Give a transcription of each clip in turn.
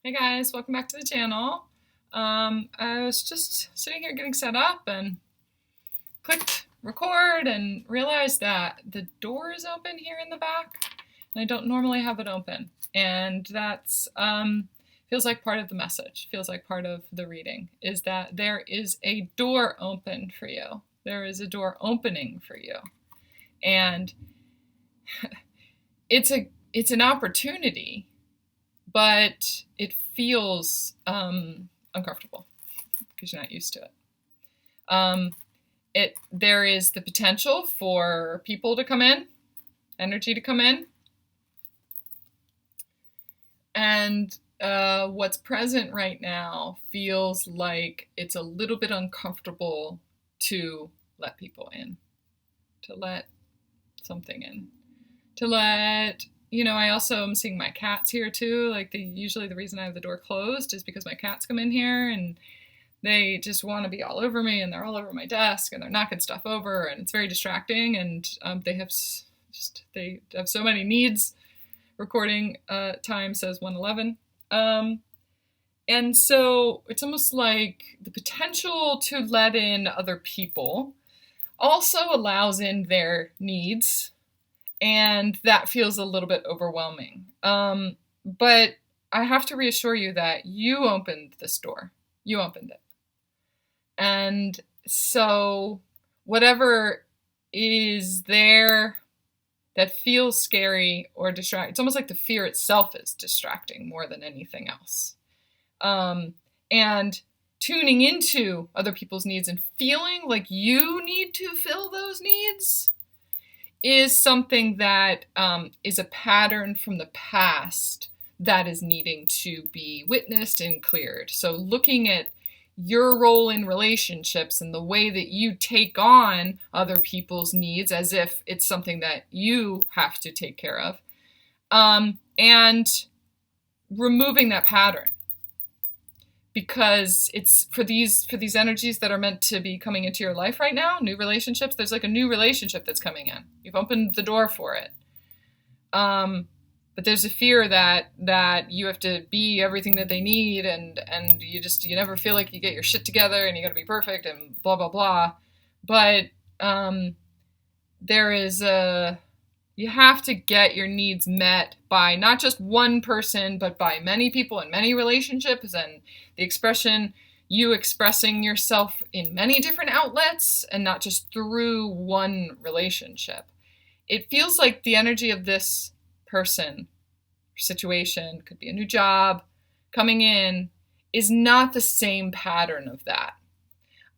Hey guys, welcome back to the channel. I was just sitting here getting set up and clicked record and realized that the door is open here in the back and I don't normally have it open. And that's feels like part of the message, feels like part of the reading, is that there is a door open for you. There is a door opening for you. And it's an opportunity, but it feels uncomfortable because you're not used to it. There is the potential for people to come in, energy to come in, and what's present right now feels like it's a little bit uncomfortable to let people in, to let something in, to let I also am seeing my cats here too. Usually the reason I have the door closed is because my cats come in here and they just want to be all over me and they're all over my desk and they're knocking stuff over and it's very distracting and they have so many needs. Recording time says 1:11. And so it's almost like the potential to let in other people also allows in their needs. And that feels a little bit overwhelming. But I have to reassure you that you opened this door. You opened it. And so whatever is there that feels scary or distracting, it's almost like the fear itself is distracting more than anything else. And tuning into other people's needs and feeling like you need to fill those needs is something that is a pattern from the past that is needing to be witnessed and cleared. So looking at your role in relationships and the way that you take on other people's needs as if it's something that you have to take care of, and removing that pattern. Because it's for these energies that are meant to be coming into your life right now, new relationships, there's like a new relationship that's coming in. You've opened the door for it. But there's a fear that you have to be everything that they need and you never feel like you get your shit together and you got to be perfect and blah, blah, blah. But there is you have to get your needs met by not just one person, but by many people in many relationships, and the expression, you expressing yourself in many different outlets and not just through one relationship. It feels like the energy of this person or situation, could be a new job coming in, is not the same pattern of that.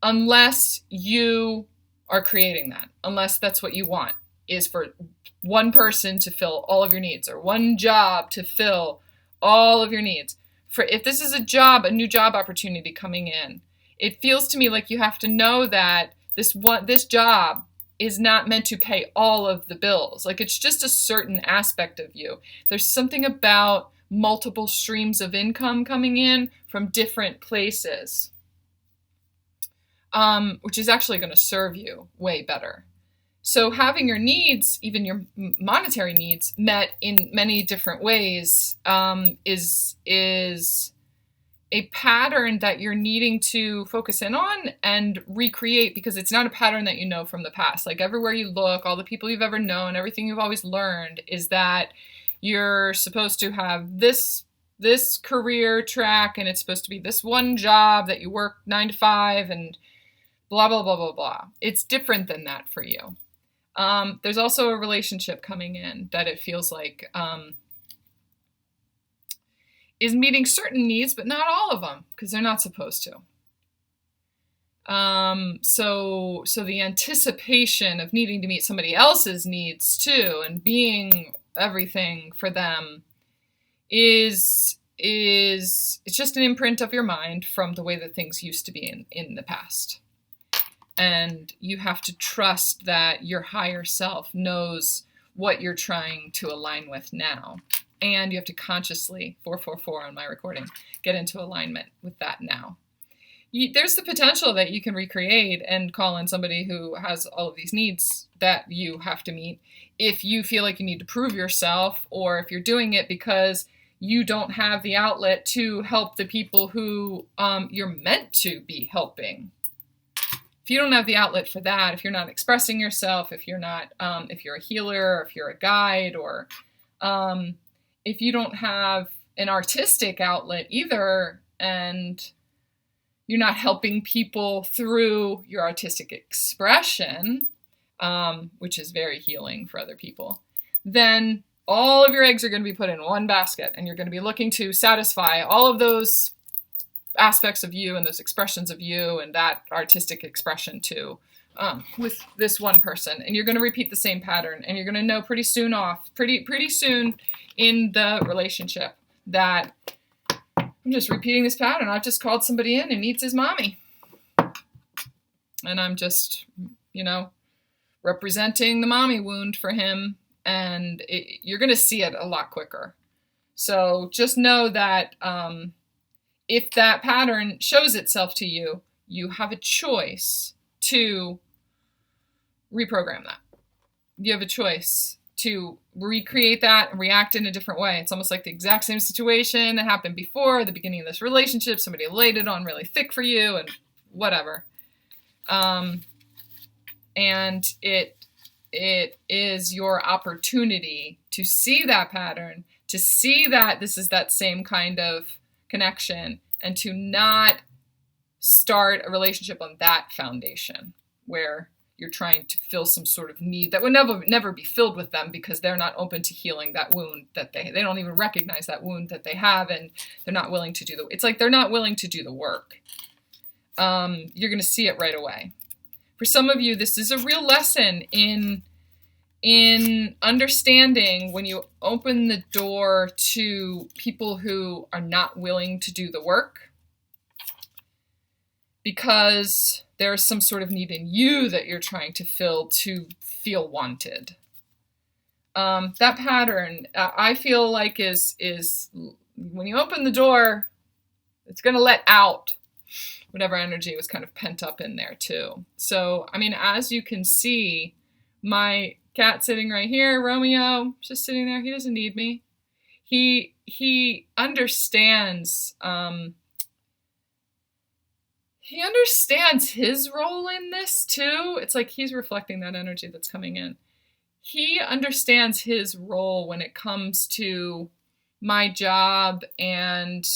Unless you are creating that, unless that's what you want, is for one person to fill all of your needs or one job to fill all of your needs. For if this is a new job opportunity coming in, it feels to me like you have to know that this job is not meant to pay all of the bills. Like it's just a certain aspect of you. There's something about multiple streams of income coming in from different places, which is actually going to serve you way better. So having your needs, even your monetary needs, met in many different ways is a pattern that you're needing to focus in on and recreate, because it's not a pattern that you know from the past. Like everywhere you look, all the people you've ever known, everything you've always learned is that you're supposed to have this career track and it's supposed to be this one job that you work 9 to 5 and blah, blah, blah, blah, blah. It's different than that for you. There's also a relationship coming in that it feels like is meeting certain needs, but not all of them, because they're not supposed to. So the anticipation of needing to meet somebody else's needs too, and being everything for them, it's just an imprint of your mind from the way that things used to be in the past. And you have to trust that your higher self knows what you're trying to align with now. And you have to consciously, 444 on my recording, get into alignment with that now. There's the potential that you can recreate and call in somebody who has all of these needs that you have to meet if you feel like you need to prove yourself, or if you're doing it because you don't have the outlet to help the people who you're meant to be helping. If you don't have the outlet for that, if you're not expressing yourself, if you're not, if you're a healer, or if you're a guide, or if you don't have an artistic outlet either, and you're not helping people through your artistic expression, which is very healing for other people, then all of your eggs are going to be put in one basket, and you're going to be looking to satisfy all of those aspects of you and those expressions of you and that artistic expression too, with this one person. And you're going to repeat the same pattern, and you're going to know pretty soon in the relationship that I'm just repeating this pattern. I've just called somebody in and needs his mommy. And I'm just, representing the mommy wound for him. And you're going to see it a lot quicker. So just know that if that pattern shows itself to you, you have a choice to reprogram that. You have a choice to recreate that and react in a different way. It's almost like the exact same situation that happened before, the beginning of this relationship. Somebody laid it on really thick for you and whatever. And it is your opportunity to see that pattern, to see that this is that same kind of connection, and to not start a relationship on that foundation where you're trying to fill some sort of need that would never be filled with them, because they're not open to healing that wound that they don't even recognize that wound that they have, and they're not willing to do it's like they're not willing to do the work. You're going to see it right away. For some of you, this is a real lesson in understanding when you open the door to people who are not willing to do the work, because there's some sort of need in you that you're trying to fill to feel wanted. That pattern, I feel like is when you open the door, it's going to let out whatever energy was kind of pent up in there too. So, as you can see, my cat sitting right here, Romeo, just sitting there. He doesn't need me. He understands. He understands his role in this too. It's like he's reflecting that energy that's coming in. He understands his role when it comes to my job and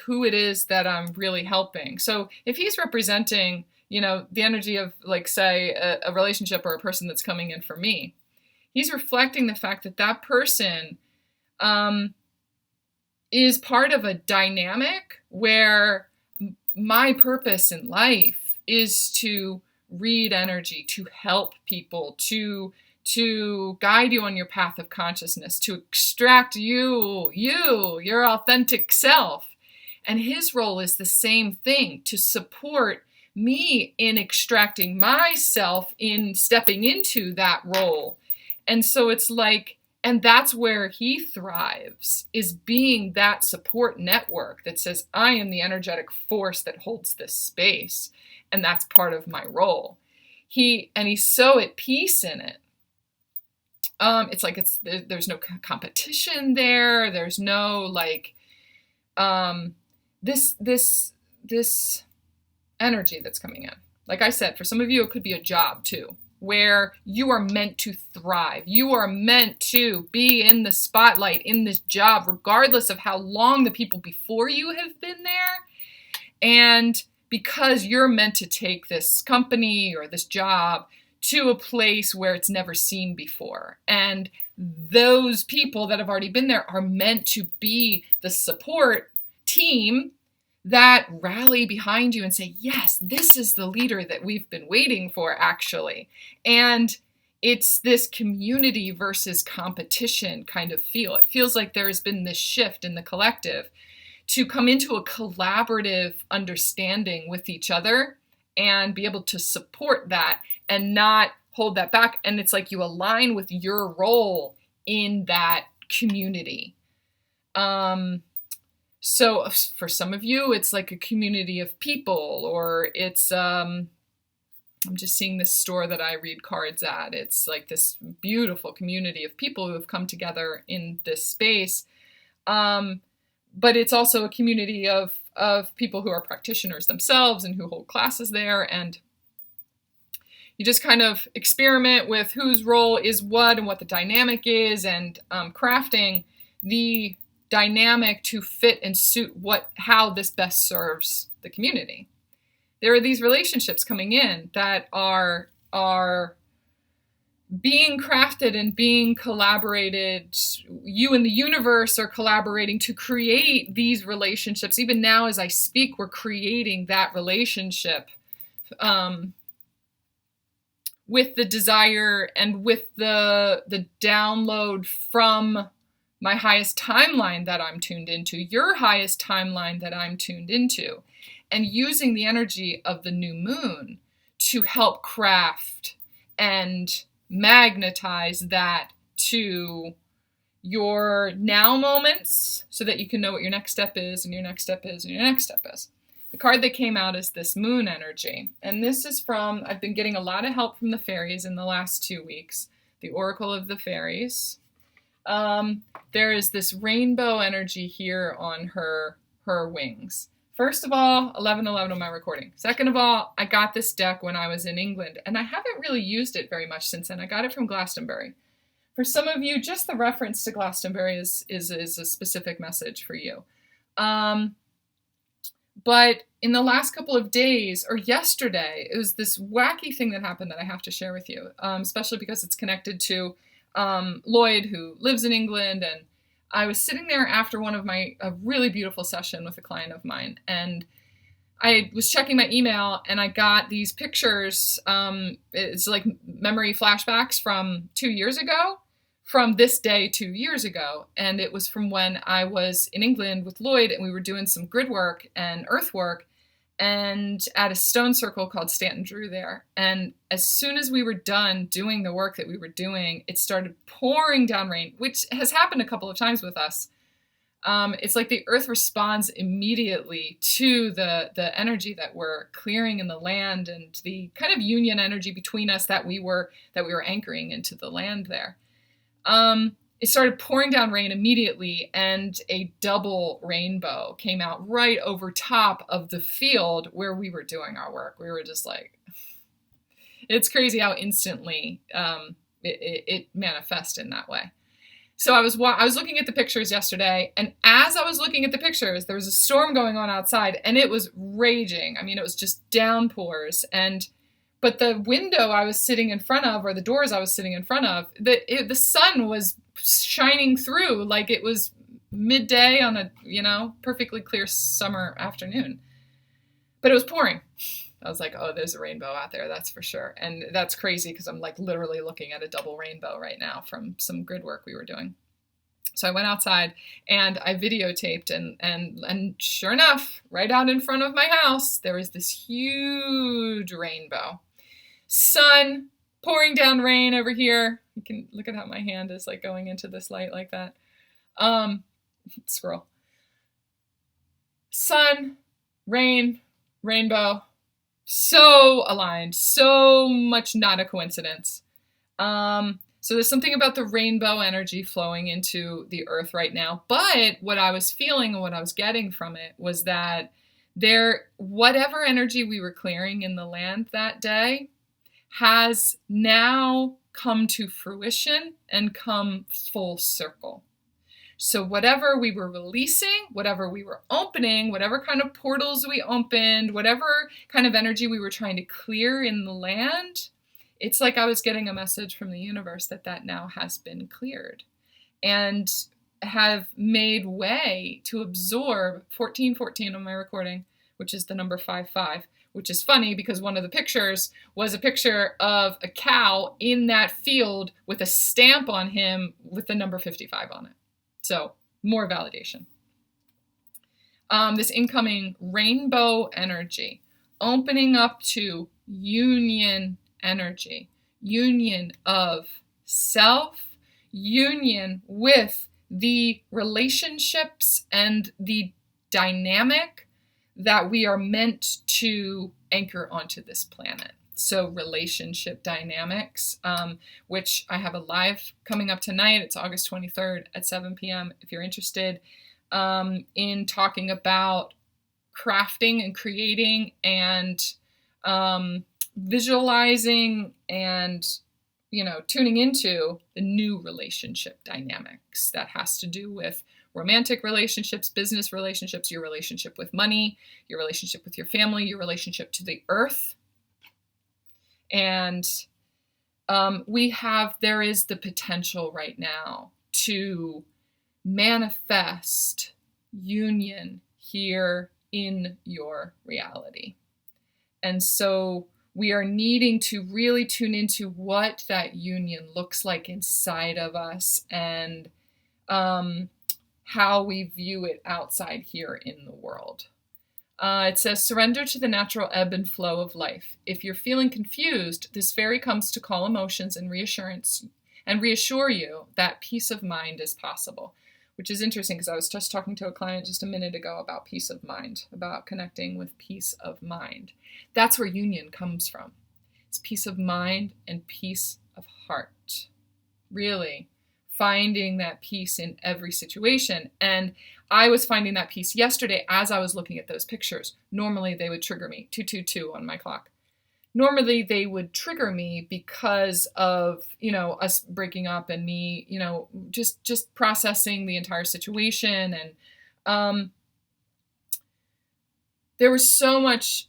who it is that I'm really helping. So if he's representing, the energy of, like, say, a relationship or a person that's coming in for me, he's reflecting the fact that that person is part of a dynamic where my purpose in life is to read energy, to help people, to guide you on your path of consciousness, to extract your authentic self. And his role is the same thing, to support me in extracting myself, in stepping into that role. And so it's like, and that's where he thrives, is being that support network that says, I am the energetic force that holds this space. And that's part of my role. He's so at peace in it. It's like there's no competition there. There's no this energy that's coming in. Like I said, for some of you, it could be a job too, where you are meant to thrive. You are meant to be in the spotlight in this job, regardless of how long the people before you have been there. And because you're meant to take this company or this job to a place where it's never seen before. And those people that have already been there are meant to be the support team that rally behind you and say, yes, this is the leader that we've been waiting for, actually. And it's this community versus competition kind of feel. It feels like there has been this shift in the collective to come into a collaborative understanding with each other and be able to support that and not hold that back. And it's like you align with your role in that community. So for some of you, it's like a community of people, or it's, I'm just seeing this store that I read cards at. It's like this beautiful community of people who have come together in this space. But it's also a community of people who are practitioners themselves and who hold classes there. And you just kind of experiment with whose role is what and what the dynamic is, and crafting the dynamic to fit and suit how this best serves the community. There are these relationships coming in that are being crafted and being collaborated. You and the universe are collaborating to create these relationships. Even now, as I speak, we're creating that relationship with the desire and with the download from my highest timeline that I'm tuned into, your highest timeline that I'm tuned into, and using the energy of the new moon to help craft and magnetize that to your now moments so that you can know what your next step is and your next step is and your next step is. The card that came out is this moon energy. And this is from, I've been getting a lot of help from the fairies in the last 2 weeks. The Oracle of the Fairies. There is this rainbow energy here on her wings. First of all, 11/11 on my recording. Second of all, I got this deck when I was in England, and I haven't really used it very much since then. I got it from Glastonbury. For some of you, just the reference to Glastonbury is a specific message for you. But in the last couple of days, or yesterday, it was this wacky thing that happened that I have to share with you, especially because it's connected to Lloyd, who lives in England. And I was sitting there after a really beautiful session with a client of mine, and I was checking my email, and I got these pictures. It's like memory flashbacks from 2 years ago, from this day 2 years ago. And it was from when I was in England with Lloyd, and we were doing some grid work and earth work, and at a stone circle called Stanton Drew there. And as soon as we were done doing the work that we were doing, it started pouring down rain, which has happened a couple of times with us. It's like the earth responds immediately to the energy that we're clearing in the land, and the kind of union energy between us that we were anchoring into the land there. It started pouring down rain immediately, and a double rainbow came out right over top of the field where we were doing our work. We were just like, it's crazy how instantly it manifests in that way. So I was looking at the pictures yesterday, and as I was looking at the pictures, there was a storm going on outside, and it was raging. I mean, it was just downpours. But the window I was sitting in front of, or the doors I was sitting in front of, the sun was shining through like it was midday on a, perfectly clear summer afternoon. But it was pouring. I was like, oh, there's a rainbow out there, that's for sure. And that's crazy because I'm like literally looking at a double rainbow right now from some grid work we were doing. So I went outside and I videotaped, and sure enough, right out in front of my house, there was this huge rainbow. Sun, pouring down rain over here. You can look at how my hand is like going into this light like that. Scroll. Sun, rain, rainbow. So aligned. So much not a coincidence. So there's something about the rainbow energy flowing into the earth right now. But what I was feeling and what I was getting from it was that whatever energy we were clearing in the land that day has now come to fruition and come full circle. So whatever we were releasing, whatever we were opening, whatever kind of portals we opened, whatever kind of energy we were trying to clear in the land, it's like I was getting a message from the universe that now has been cleared and have made way to absorb 1414 on my recording, which is the number 55, which is funny because one of the pictures was a picture of a cow in that field with a stamp on him with the number 55 on it. So more validation. This incoming rainbow energy, opening up to union energy, union of self, union with the relationships and the dynamic that we are meant to anchor onto this planet. So relationship dynamics, which I have a live coming up tonight. It's August 23rd at 7 p.m. if you're interested, in talking about crafting and creating and visualizing and, tuning into the new relationship dynamics that has to do with romantic relationships, business relationships, your relationship with money, your relationship with your family, your relationship to the earth. And there is the potential right now to manifest union here in your reality. And so we are needing to really tune into what that union looks like inside of us and how we view it outside here in the world. It says, surrender to the natural ebb and flow of life. If you're feeling confused, this fairy comes to call emotions and reassure you that peace of mind is possible, which is interesting because I was just talking to a client just a minute ago about peace of mind, about connecting with peace of mind. That's where union comes from. It's peace of mind and peace of heart. Really finding that peace in every situation. And I was finding that peace yesterday as I was looking at those pictures. Normally they would trigger me, 222 on my clock. Normally they would trigger me because of, us breaking up and me, just processing the entire situation. And there was so much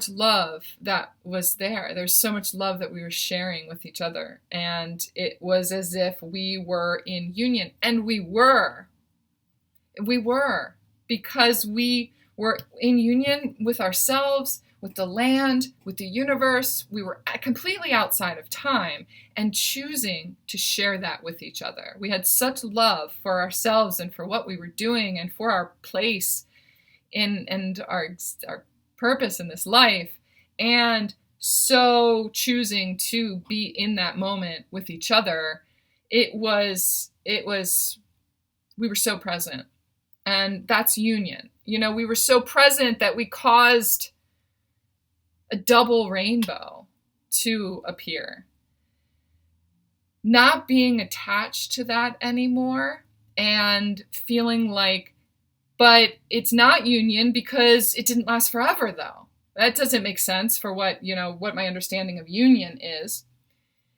love that was there. There's so much love that we were sharing with each other. And it was as if we were in union. And we were. Because we were in union with ourselves, with the land, with the universe. We were completely outside of time and choosing to share that with each other. We had such love for ourselves and for what we were doing and for our place and our purpose in this life, and so choosing to be in that moment with each other. We were so present, and that's union. We were so present that we caused a double rainbow to appear. Not being attached to that anymore and feeling like, but it's not union because it didn't last forever, though. That doesn't make sense for what my understanding of union is.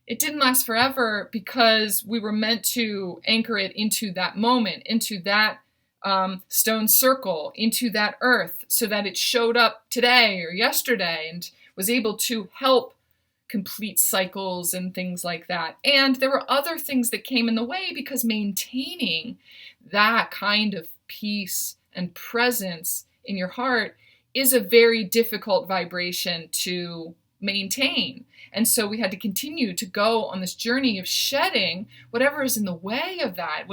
It didn't last forever because we were meant to anchor it into that moment, into that stone circle, into that earth, so that it showed up today or yesterday and was able to help complete cycles and things like that. And there were other things that came in the way because maintaining that kind of peace and presence in your heart is a very difficult vibration to maintain. And so we had to continue to go on this journey of shedding whatever is in the way of that,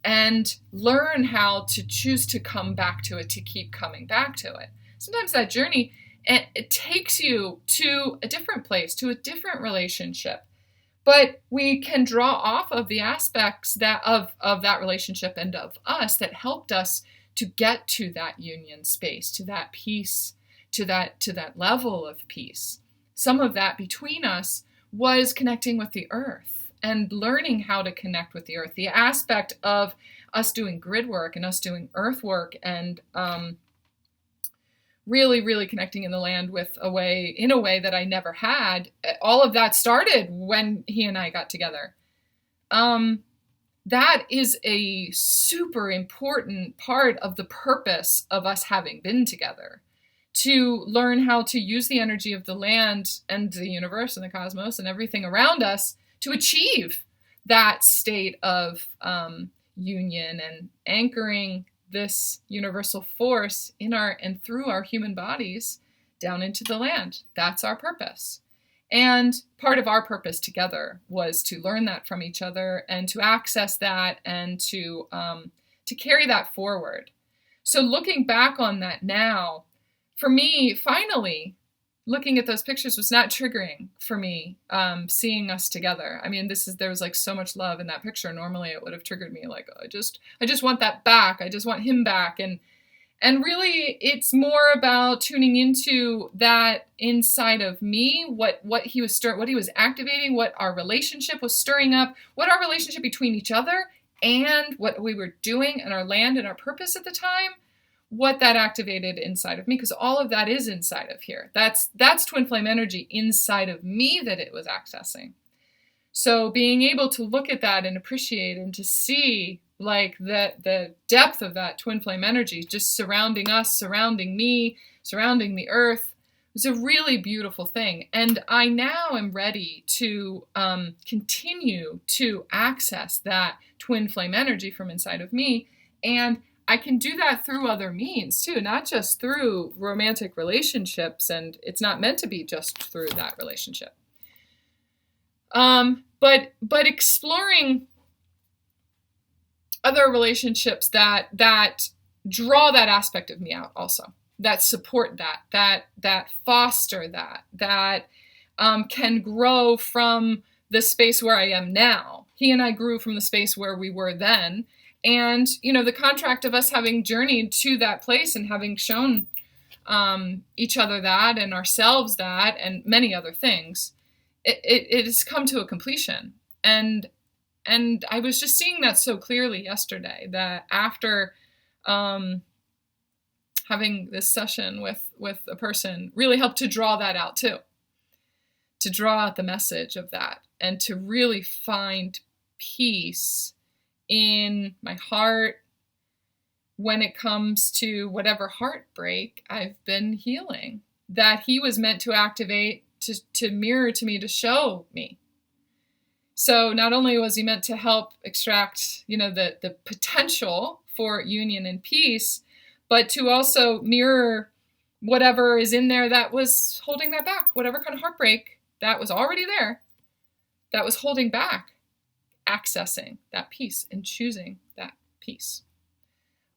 and learn how to choose to come back to it, to keep coming back to it. Sometimes that journey, it takes you to a different place, to a different relationship. But we can draw off of the aspects of that relationship and of us that helped us to get to that union space, to that peace, to that level of peace. Some of that between us was connecting with the earth and learning how to connect with the earth. The aspect of us doing grid work and us doing earth work and really, really connecting in the land in a way that I never had. All of that started when he and I got together. That is a super important part of the purpose of us having been together, to learn how to use the energy of the land and the universe and the cosmos and everything around us to achieve that state of union and anchoring this universal force in and through our human bodies down into the land. That's our purpose. And part of our purpose together was to learn that from each other and to access that and to carry that forward. So looking back on that now, for me, finally, looking at those pictures was not triggering for me, seeing us together. I mean, there was like so much love in that picture. Normally it would have triggered me like, I just want that back. I just want him back. And really, it's more about tuning into that inside of me, what he was activating, what our relationship was stirring up, what our relationship between each other and what we were doing and our land and our purpose at the time, what that activated inside of me, because all of that is inside of here. That's twin flame energy inside of me that it was accessing. So being able to look at that and appreciate and to see like the depth of that twin flame energy just surrounding us, surrounding me, surrounding the earth was a really beautiful thing. And I now am ready to continue to access that twin flame energy from inside of me. And I can do that through other means too, not just through romantic relationships. And it's not meant to be just through that relationship. But exploring other relationships that draw that aspect of me out also, that support that foster that can grow from the space where I am now. He and I grew from the space where we were then. And, the contract of us having journeyed to that place and having shown each other that and ourselves that and many other things, it has come to a completion. And I was just seeing that so clearly yesterday, that after having this session with a person really helped to draw that out too, to draw out the message of that and to really find peace in my heart when it comes to whatever heartbreak I've been healing, that he was meant to activate, to mirror to me, to show me. So not only was he meant to help extract, the potential for union and peace, but to also mirror whatever is in there that was holding that back, whatever kind of heartbreak that was already there, that was holding back accessing that peace and choosing that peace.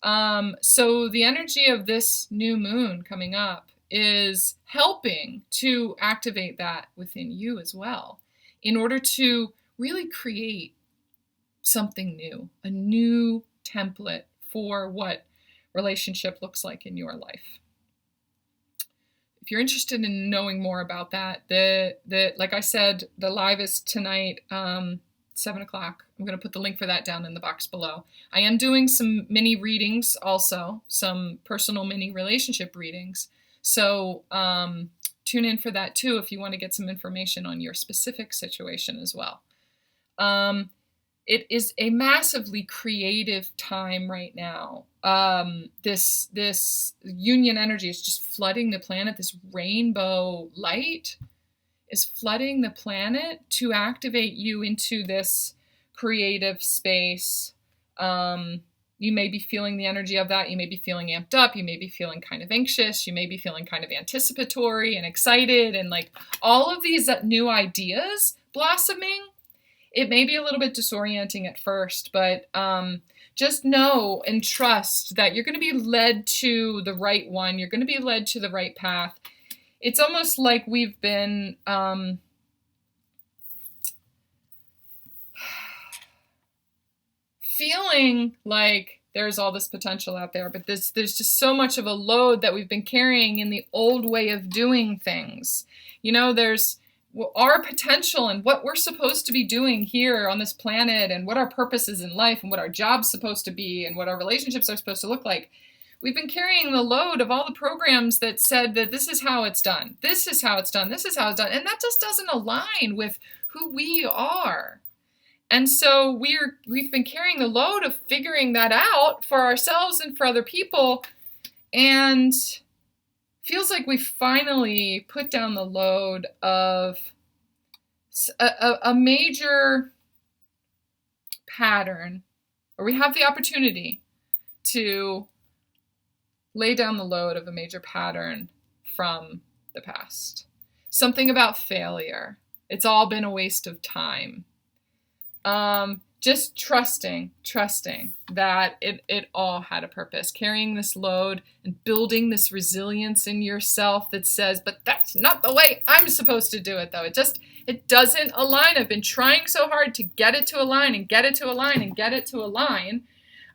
So the energy of this new moon coming up is helping to activate that within you as well, in order to really create something new, a new template for what relationship looks like in your life. If you're interested in knowing more about that, like I said, the live is tonight, 7 o'clock. I'm going to put the link for that down in the box below. I am doing some mini readings also, some personal mini relationship readings. So tune in for that too if you want to get some information on your specific situation as well. It is a massively creative time right now. This union energy is just flooding the planet. This rainbow light is flooding the planet to activate you into this creative space. You may be feeling the energy of that. You may be feeling amped up. You may be feeling kind of anxious. You may be feeling kind of anticipatory and excited and like all of these new ideas blossoming. It may be a little bit disorienting at first, but just know and trust that you're going to be led to the right one. You're going to be led to the right path. It's almost like we've been feeling like there's all this potential out there, but there's just so much of a load that we've been carrying in the old way of doing things. There's our potential and what we're supposed to be doing here on this planet and what our purpose is in life and what our job's supposed to be and what our relationships are supposed to look like. We've been carrying the load of all the programs that said that this is how it's done. This is how it's done. This is how it's done. And that just doesn't align with who we are. And so we've been carrying the load of figuring that out for ourselves and for other people. And feels like we finally put down the load of a major pattern, or we have the opportunity to lay down the load of a major pattern from the past. Something about failure. It's all been a waste of time. Just trusting that it all had a purpose. Carrying this load and building this resilience in yourself that says, but that's not the way I'm supposed to do it though. It doesn't align. I've been trying so hard to get it to align and get it to align and get it to align.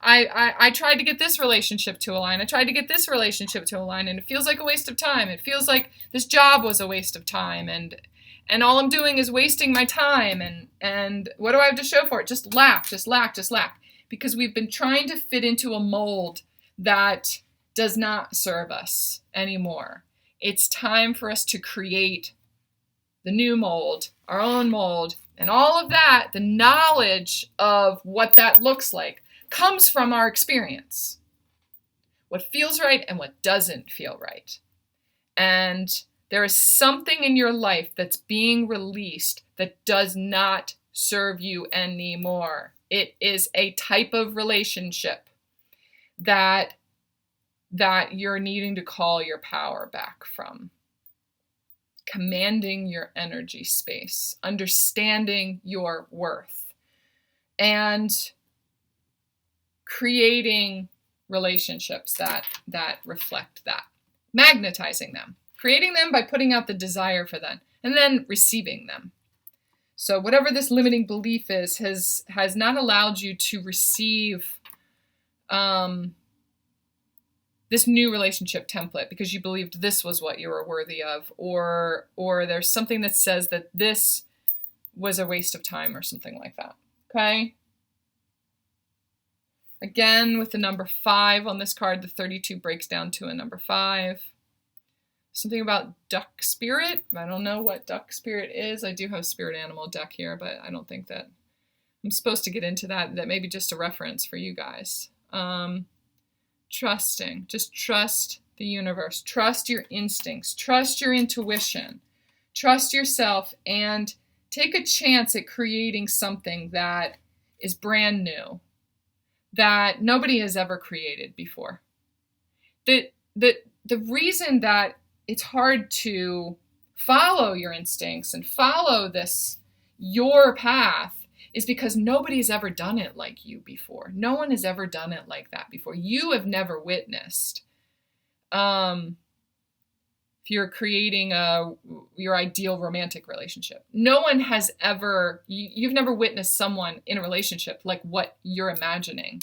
I tried to get this relationship to align. I tried to get this relationship to align, and it feels like a waste of time. It feels like this job was a waste of time, and all I'm doing is wasting my time. And what do I have to show for it? Just lack, just lack, just lack. Because we've been trying to fit into a mold that does not serve us anymore. It's time for us to create the new mold, our own mold, and all of that, the knowledge of what that looks like, comes from our experience. What feels right and what doesn't feel right. And there is something in your life that's being released that does not serve you anymore. It is a type of relationship that you're needing to call your power back from. Commanding your energy space, understanding your worth, and creating relationships that reflect that. Magnetizing them. Creating them by putting out the desire for them, and then receiving them. So whatever this limiting belief is has not allowed you to receive this new relationship template because you believed this was what you were worthy of, or there's something that says that this was a waste of time or something like that. Okay? Again, with the number 5 on this card, the 32 breaks down to a number 5. Something about duck spirit. I don't know what duck spirit is. I do have spirit animal deck here, but I don't think that I'm supposed to get into that. That may be just a reference for you guys. Trusting. Just trust the universe. Trust your instincts. Trust your intuition. Trust yourself and take a chance at creating something that is brand new, that nobody has ever created before. The reason that it's hard to follow your instincts and follow your path is because nobody's ever done it like you before. No one has ever done it like that before. You have never witnessed. If you're creating your ideal romantic relationship, no one has ever, you've never witnessed someone in a relationship like what you're imagining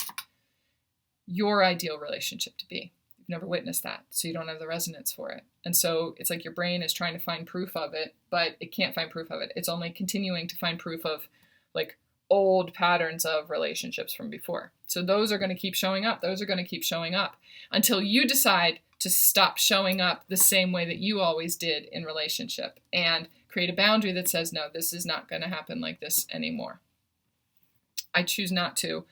your ideal relationship to be. You've never witnessed that, so you don't have the resonance for it. And so it's like your brain is trying to find proof of it, but it can't find proof of it. It's only continuing to find proof of like old patterns of relationships from before. So those are going to keep showing up. Those are going to keep showing up until you decide to stop showing up the same way that you always did in relationship and create a boundary that says, no, this is not going to happen like this anymore. I choose not to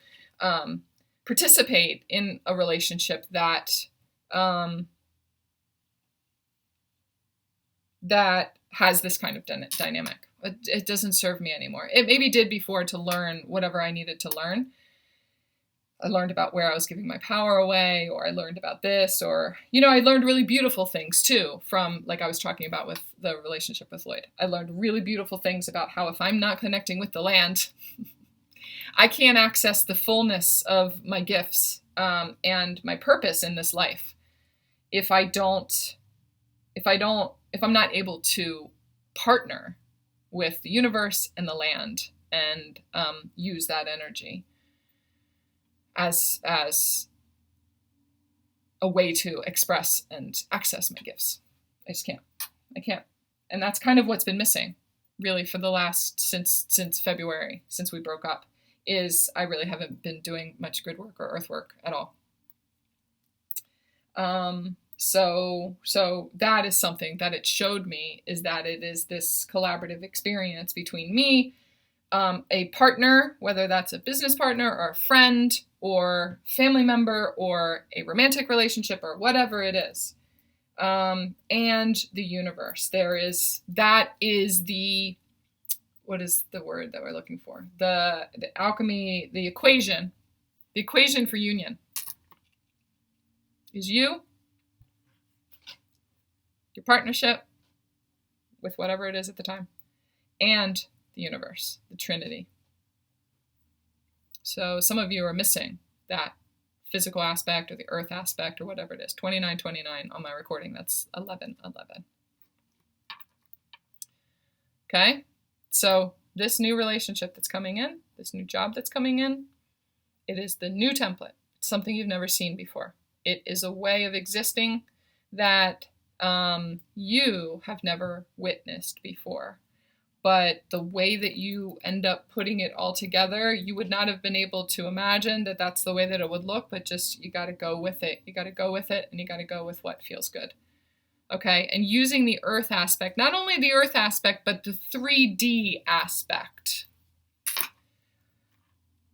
participate in a relationship that that has this kind of dynamic. It doesn't serve me anymore. It maybe did before to learn whatever I needed to learn. I learned about where I was giving my power away, or I learned about this, or, I learned really beautiful things too from, like I was talking about with the relationship with Lloyd. I learned really beautiful things about how if I'm not connecting with the land, I can't access the fullness of my gifts and my purpose in this life if I'm not able to partner with the universe and the land and use that energy as a way to express and access my gifts. I just can't. I can't. And that's kind of what's been missing, really, for the last, since February, since we broke up, is I really haven't been doing much grid work or earth work at all. So that is something that it showed me, is that it is this collaborative experience between me, a partner, whether that's a business partner or a friend or family member or a romantic relationship or whatever it is, and the universe. That is the, what is the word that we're looking for? The alchemy, the equation for union is you, your partnership with whatever it is at the time, and the universe, the Trinity. So some of you are missing that physical aspect or the earth aspect or whatever it is. 2929 on my recording, that's 1111. Okay, so this new relationship that's coming in, this new job that's coming in, It is the new template. It's something you've never seen before. It is a way of existing that you have never witnessed before. But the way that you end up putting it all together, you would not have been able to imagine that that's the way that it would look, but just you got to go with it. You got to go with it, and you got to go with what feels good. Okay, and using the earth aspect, not only the earth aspect, but the 3D aspect.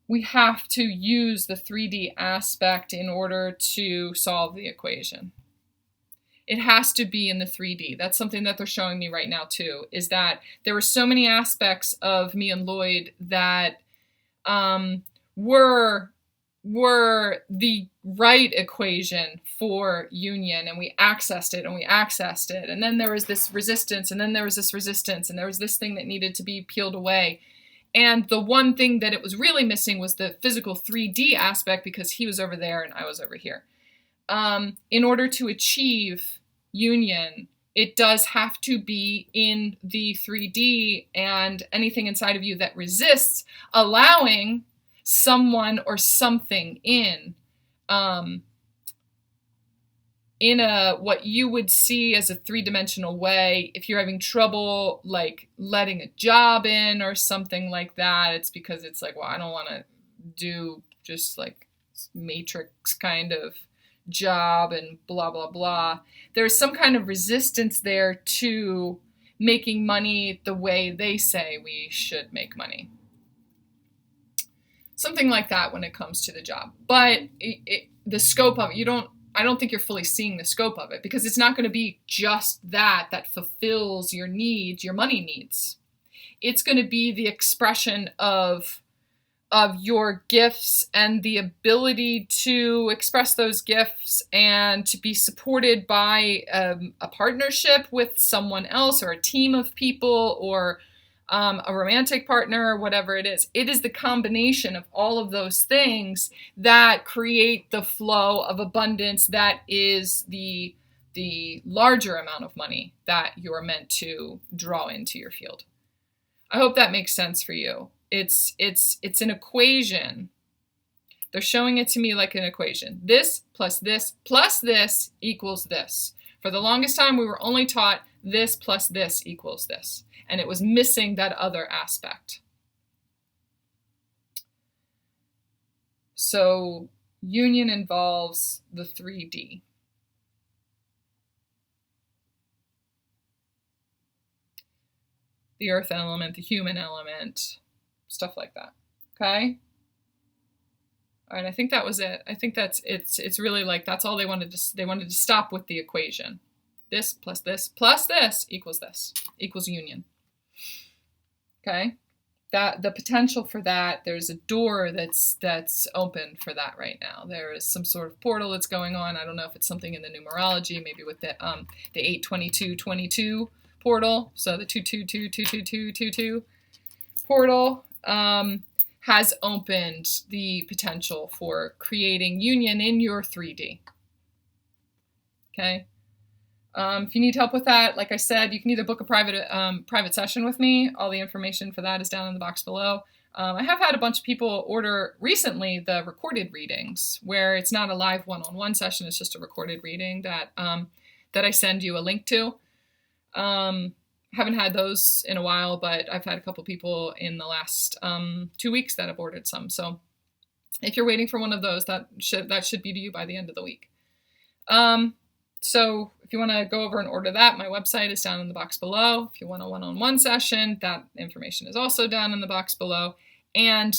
We have to use the 3D aspect in order to solve the equation. It has to be in the 3D. That's something that they're showing me right now too, is that there were so many aspects of me and Lloyd that were the right equation for union, and we accessed it and we accessed it. And then there was this resistance, and then there was this resistance, and there was this thing that needed to be peeled away. And the one thing that it was really missing was the physical 3D aspect, because he was over there and I was over here. In order to achieve union, it does have to be in the 3D, and anything inside of you that resists allowing someone or something in a what you would see as a 3-dimensional way. If you're having trouble like letting a job in or something like that, it's because it's like, well, I don't want to do just like matrix kind of job and blah blah blah. There's some kind of resistance there to making money the way they say we should make money. Something like that when it comes to the job. But the scope of it, I don't think you're fully seeing the scope of it, because it's not going to be just that fulfills your needs, your money needs. It's going to be the expression of your gifts and the ability to express those gifts and to be supported by a partnership with someone else or a team of people or a romantic partner or whatever it is. It is the combination of all of those things that create the flow of abundance that is the larger amount of money that you're meant to draw into your field. I hope that makes sense for you. It's an equation. They're showing it to me like an equation. This plus this plus this equals this. For the longest time, we were only taught this plus this equals this. And it was missing that other aspect. So union involves the 3D. The earth element, the human element, stuff like that. Okay? All right, I think that was it. I think it's really like that's all they wanted to stop with the equation. This plus this equals union. Okay? That the potential for that, there's a door that's open for that right now. There is some sort of portal that's going on. I don't know if it's something in the numerology, maybe with the 82222 portal. So the 2222222 portal has opened the potential for creating union in your 3D. Okay? If you need help with that, like I said, you can either book a private session with me. All the information for that is down in the box below. I have had a bunch of people order recently the recorded readings, where it's not a live one-on-one session. It's just a recorded reading that I send you a link to. Haven't had those in a while, but I've had a couple people in the last 2 weeks that have ordered some. So if you're waiting for one of those, that should be to you by the end of the week. So if you want to go over and order that, my website is down in the box below. If you want a one-on-one session, that information is also down in the box below. And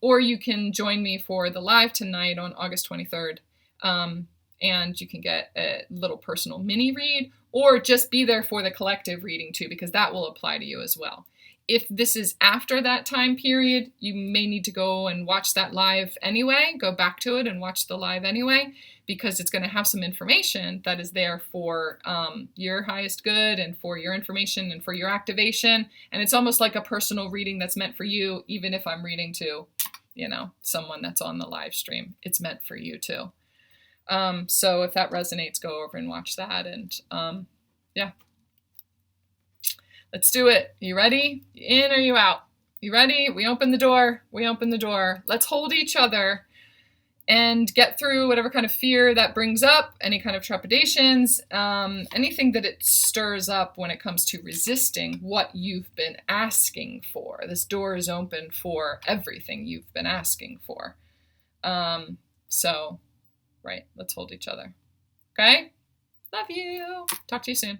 or you can join me for the live tonight on August 23rd. And you can get a little personal mini read, or just be there for the collective reading too, because that will apply to you as well. If this is after that time period, you may need to go and watch that live anyway, go back to it and watch the live anyway, because it's going to have some information that is there for your highest good and for your information and for your activation. And it's almost like a personal reading that's meant for you, even if I'm reading to, someone that's on the live stream. It's meant for you too. So if that resonates, go over and watch that. And yeah, let's do it. You ready? You in or you out? You ready? We open the door. We open the door. Let's hold each other and get through whatever kind of fear that brings up, any kind of trepidations, anything that it stirs up when it comes to resisting what you've been asking for. This door is open for everything you've been asking for. So, right, let's hold each other. Okay? Love you. Talk to you soon.